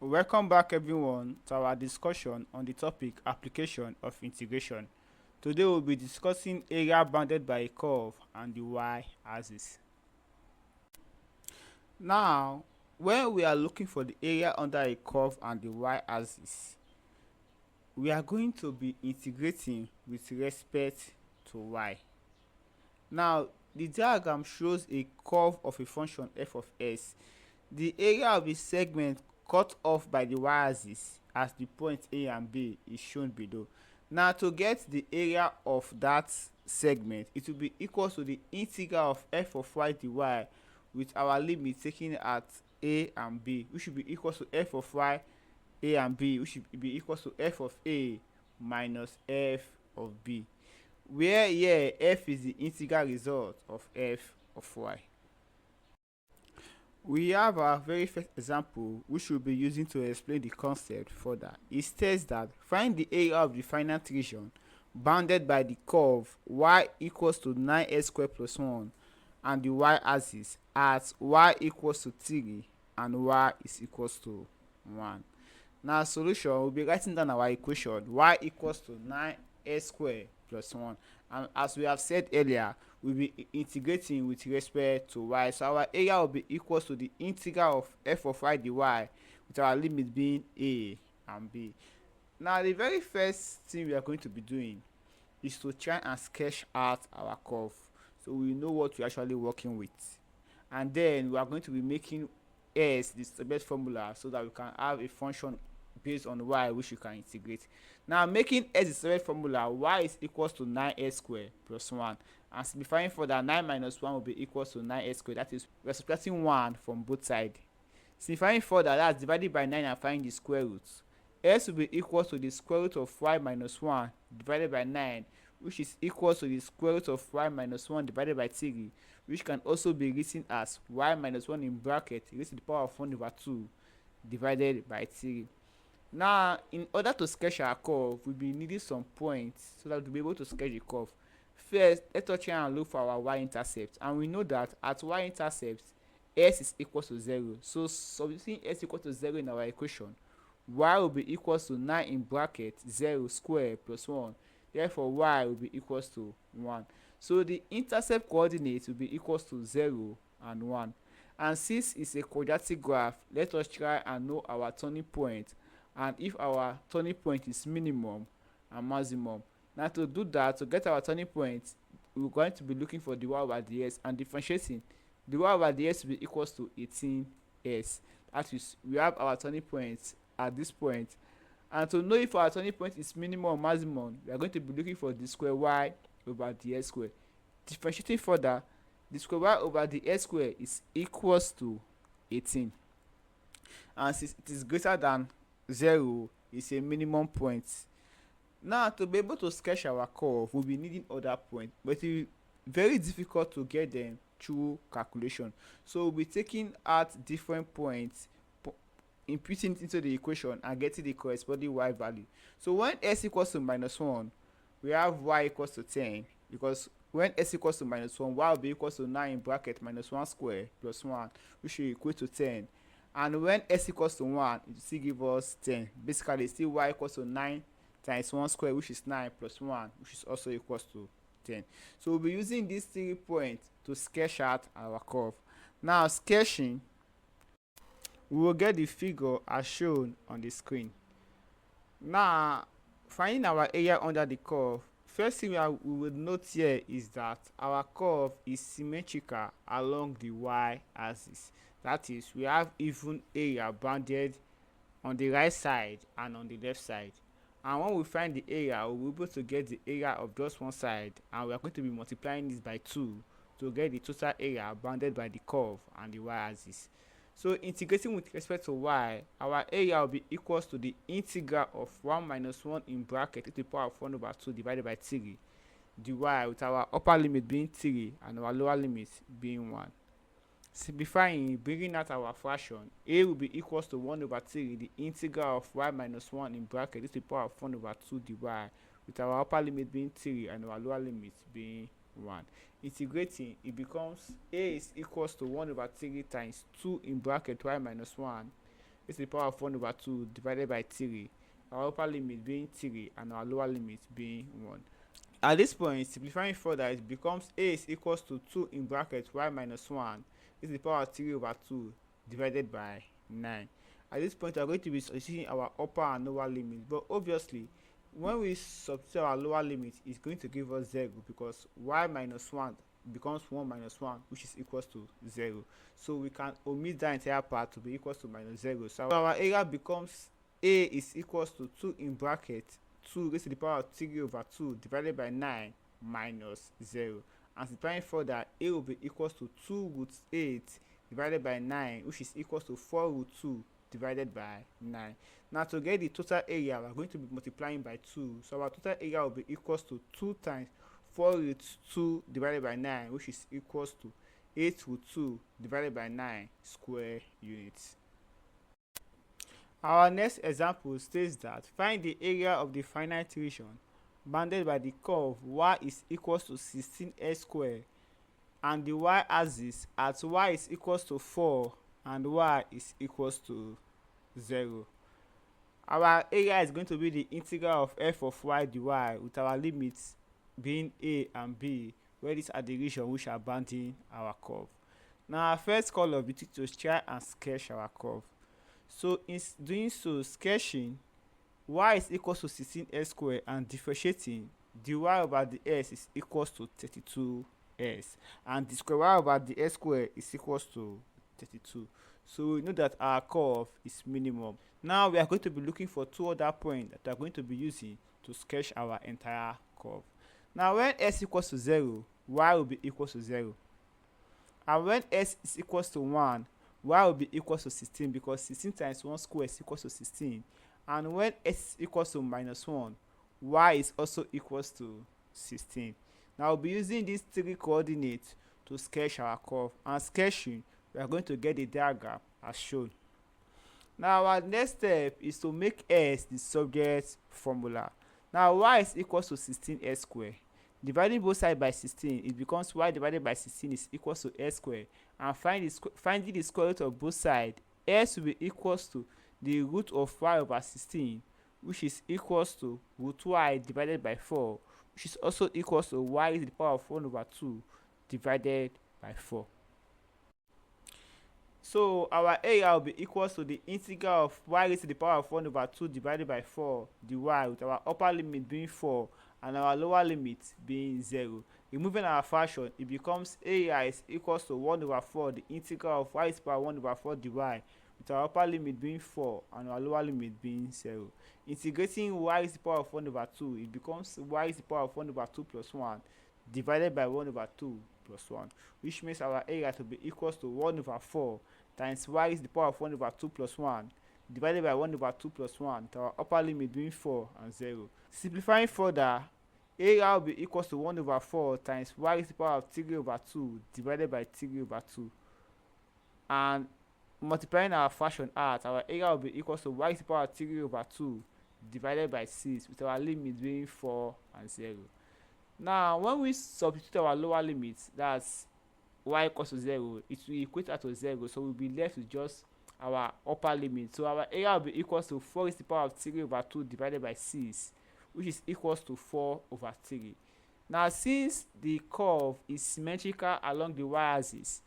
Welcome back everyone to our discussion on the topic application of integration. Today we'll be discussing area bounded by a curve and the y-axis. Now, when we are looking for the area under a curve and the y-axis, we are going to be integrating with respect to y. Now, the diagram shows a curve of a function f of s. The area of the segment cut off by the y-axis as the point A and B is shown below. Now, to get the area of that segment, it will be equal to the integral of f of y dy with our limit taken at A and B, which should be equal to f of y A and B, which should be equal to f of A minus f of B, where here f is the integral result of f of y. We have our very first example, which we'll be using to explain the concept further. It states that find the area of the finite region bounded by the curve y equals to 9x squared plus 1 and the y-axis at y equals to 3 and y is equals to 1. Now, solution, we'll be writing down our equation y equals to 9x squared plus 1, and as we have said earlier, we'll be integrating with respect to y, so our area will be equal to the integral of f of y dy with our limit being A and B. Now, the very first thing we are going to be doing is to try and sketch out our curve so we know what we're actually working with, and then we are going to be making s the stability formula so that we can have a function based on y which we can integrate. Now, making s the stability formula, y is equals to 9x squared plus 1, and simplifying further, 9 minus 1 will be equals to 9x squared. That is, we're subtracting 1 from both sides. Simplifying further, that's divided by 9 and finding the square root. S will be equal to the square root of y minus 1 divided by 9, which is equal to the square root of y minus 1 divided by 3, which can also be written as y minus 1 in bracket raised to the power of 1 over 2 divided by 3. Now, in order to sketch our curve, we'll be needing some points so that we'll be able to sketch the curve. First, let us try and look for our y-intercept, and we know that at y-intercept, s is equal to 0. So, substituting s equal to 0 in our equation, y will be equal to 9 in bracket 0 square plus 1. Therefore, y will be equal to 1. So, the intercept coordinates will be equal to 0 and 1. And since it's a quadratic graph, let us try and know our turning point, and if our turning point is minimum and maximum. Now, to do that, to get our turning point, we're going to be looking for the y over the s and differentiating. The y over the s will be equals to 18s. That is, we have our turning point at this point, and to know if our turning point is minimum or maximum, we are going to be looking for the square y over the s square. Differentiating further, the square y over the s square is equals to 18, and since it is greater than 0, is a minimum point. Now, to be able to sketch our curve, we'll be needing other points, but it will be very difficult to get them through calculation. So we'll be taking out different points, inputting it into the equation and getting the corresponding y value. So when s equals to minus 1, we have y equals to 10, because when s equals to minus 1, y will be equals to 9 in bracket minus 1 square plus 1, which will equal to 10. And when s equals to 1, it will still give us 10. Basically, still y equals to 9 times 1 square, which is 9, plus 1, which is also equals to 10. So we'll be using these 3 points to sketch out our curve. Now, sketching, we will get the figure as shown on the screen. Now, finding our area under the curve, first thing we would note here is that our curve is symmetrical along the y-axis. That is, we have even area bounded on the right side and on the left side. And when we find the area, we'll be able to get the area of just one side, and we are going to be multiplying this by 2 to get the total area bounded by the curve and the y-axis. So, integrating with respect to y, our area will be equals to the integral of 1 minus 1 in bracket to the power of 1 over 2 divided by 3 dy, with our upper limit being 3 and our lower limit being 1. Simplifying, bringing out our fraction, a will be equals to 1 over 3 the integral of y minus 1 in bracket to the power of 1 over 2 dy, with our upper limit being 3 and our lower limit being 1. Integrating, it becomes a is equals to 1 over 3 times 2 in bracket y minus 1 to the power of 1 over 2 divided by 3, our upper limit being 3 and our lower limit being 1. At this point, simplifying further, it becomes a is equals to 2 in bracket y minus 1 is the power of 3 over 2 divided by 9. At this point, we are going to be substituting our upper and lower limit, but obviously when we substitute our lower limit, it's going to give us 0 because y minus 1 becomes 1 minus 1, which is equals to 0. So we can omit that entire part to be equals to minus 0. So our area becomes a is equals to 2 in bracket 2 raised to the power of 3 over 2 divided by 9 minus 0. And simplifying further, a will be equals to 2 root 8 divided by 9, which is equals to 4 root 2 divided by 9. Now to get the total area, we are going to be multiplying by 2. So our total area will be equals to 2 times 4 root 2 divided by 9, which is equals to 8 root 2 divided by 9 square units. Our next example states that find the area of the finite region bounded by the curve y is equals to 16x squared and the y-axis at y is equals to 4 and y is equals to 0. Our area is going to be the integral of f of y dy with our limits being a and b, where these are the regions which are bounding our curve. Now our first call of duty to try and sketch our curve. So in doing so, sketching y is equals to 16x squared and differentiating dy over the s is equals to 32s and the square y over the s squared is equals to 32. So we know that our curve is minimum. Now we are going to be looking for two other points that we are going to be using to sketch our entire curve. Now when s equals to 0, y will be equals to 0. And when s is equals to 1, y will be equals to 16 because 16 times 1 square is equals to 16. And when s is equals to minus 1, y is also equals to 16. Now we'll be using these three coordinates to sketch our curve. And sketching, we are going to get a diagram as shown. Now our next step is to make s the subject formula. Now y is equals to 16s squared. Dividing both sides by 16, it becomes y divided by 16 is equals to s squared. And finding the square root of both sides, s will be equals to the root of y over 16, which is equals to root y divided by 4, which is also equals to y is the power of 1 over 2 divided by 4. So our area will be equals to the integral of y raised to the power of 1 over 2 divided by 4 dy with our upper limit being 4 and our lower limit being 0. Removing our fraction, it becomes area is equals to 1 over 4 the integral of y is power 1 over 4 dy with our upper limit being 4 and our lower limit being 0. Integrating y is the power of 1 over 2, it becomes y is the power of 1 over 2 plus 1 divided by 1 over 2 plus 1, which makes our area to be equals to 1 over 4 times y is the power of 1 over 2 plus 1 divided by 1 over 2 plus 1 to our upper limit being 4 and 0. Simplifying further, area will be equals to 1 over 4 times y is the power of 3 over 2 divided by 3 over 2. And multiplying our fraction out, our area will be equals to y is the power of 3 over 2 divided by 6 with our limit being 4 and 0. Now when we substitute our lower limits, that's y equals to 0, it will equate out to 0, so we'll be left with just our upper limit. So our area will be equals to 4 is the power of 3 over 2 divided by 6, which is equals to 4 over 3. Now since the curve is symmetrical along the y-axis,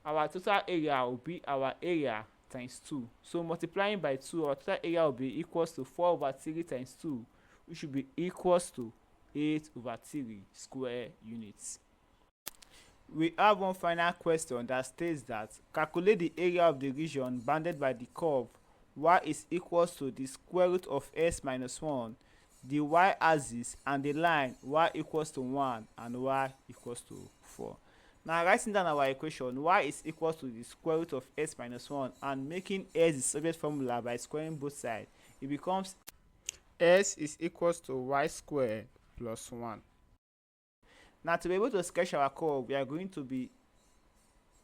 our total area will be our area times 2. So multiplying by 2, our total area will be equals to 4 over 3 times 2, which will be equals to 8 over 3 square units. We have one final question that states that calculate the area of the region bounded by the curve y is equals to the square root of s minus 1, the y-axis, and the line y equals to 1 and y equals to 4. Now writing down our equation, y is equals to the square root of s minus 1 and making s the subject formula by squaring both sides, it becomes s is equals to y squared plus 1. Now to be able to sketch our curve, we are going to be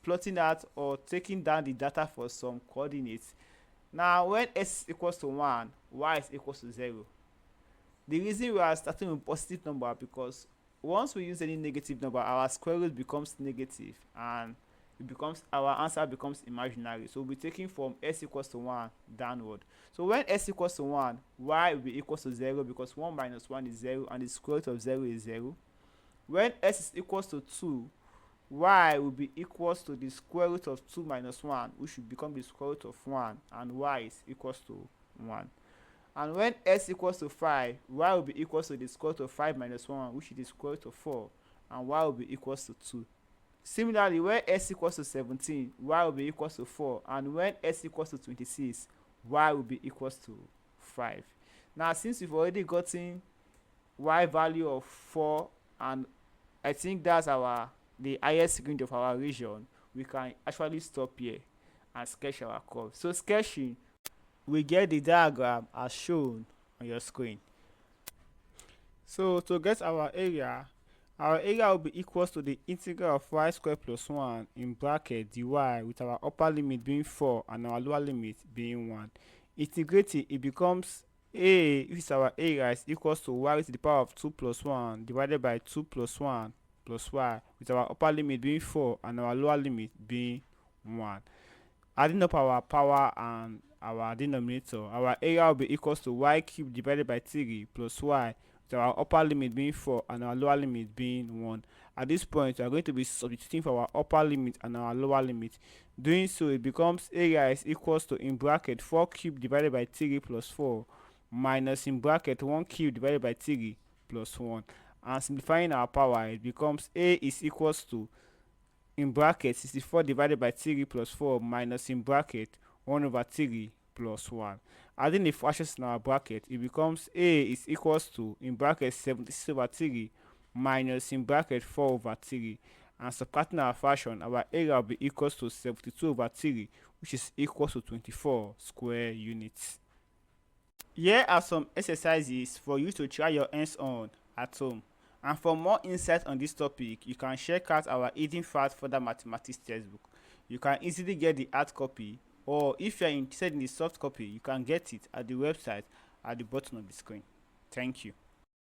plotting out or taking down the data for some coordinates. Now when s is equals to 1, y is equals to 0. The reason we are starting with positive number because once we use any negative number, our square root becomes negative, and it becomes, our answer becomes imaginary. So we'll be taking from s equals to 1 downward. So when s equals to 1, y will be equals to 0, because 1 minus 1 is 0 and the square root of 0 is 0. When s is equals to 2, y will be equals to the square root of 2 minus 1, which should become the square root of 1, and y is equals to 1. And when s equals to 5, y will be equals to the square root of 5 minus 1, which is the square root of 4, and y will be equals to 2. Similarly, when s equals to 17, y will be equals to 4, and when s equals to 26, y will be equals to 5. Now, since we've already gotten y value of 4, and I think that's the highest range of our region, we can actually stop here and sketch our curve. So sketching, we get the diagram as shown on your screen. So to get our area will be equals to the integral of y squared plus 1 in bracket dy, with our upper limit being 4 and our lower limit being 1. Integrating, it becomes a, which is our area, is equals to y to the power of 2 plus 1 divided by 2 plus 1 plus y, with our upper limit being 4 and our lower limit being 1. Adding up our power and our denominator, our area will be equals to y cubed divided by 3 plus y, with our upper limit being 4 and our lower limit being 1. At this point, we are going to be substituting for our upper limit and our lower limit. Doing so, it becomes area is equals to, in bracket, 4 cubed divided by 3 plus 4 minus, in bracket, 1 cubed divided by 3 plus 1. And simplifying our power, it becomes a is equals to, in bracket, 64 divided by 3 plus 4 minus, in bracket, 1 over 3 plus 1. Adding the fractions in our bracket, it becomes a is equals to, in bracket, 76 over 3 minus, in bracket, 4 over 3. And subtracting our fraction, our area will be equals to 72 over 3, which is equals to 24 square units. Here are some exercises for you to try your hands on at home. And for more insight on this topic, you can check out our Hidden Facts Further Mathematics textbook. You can easily get the hard copy, or if you are interested in the soft copy, you can get it at the website at the bottom of the screen. Thank you.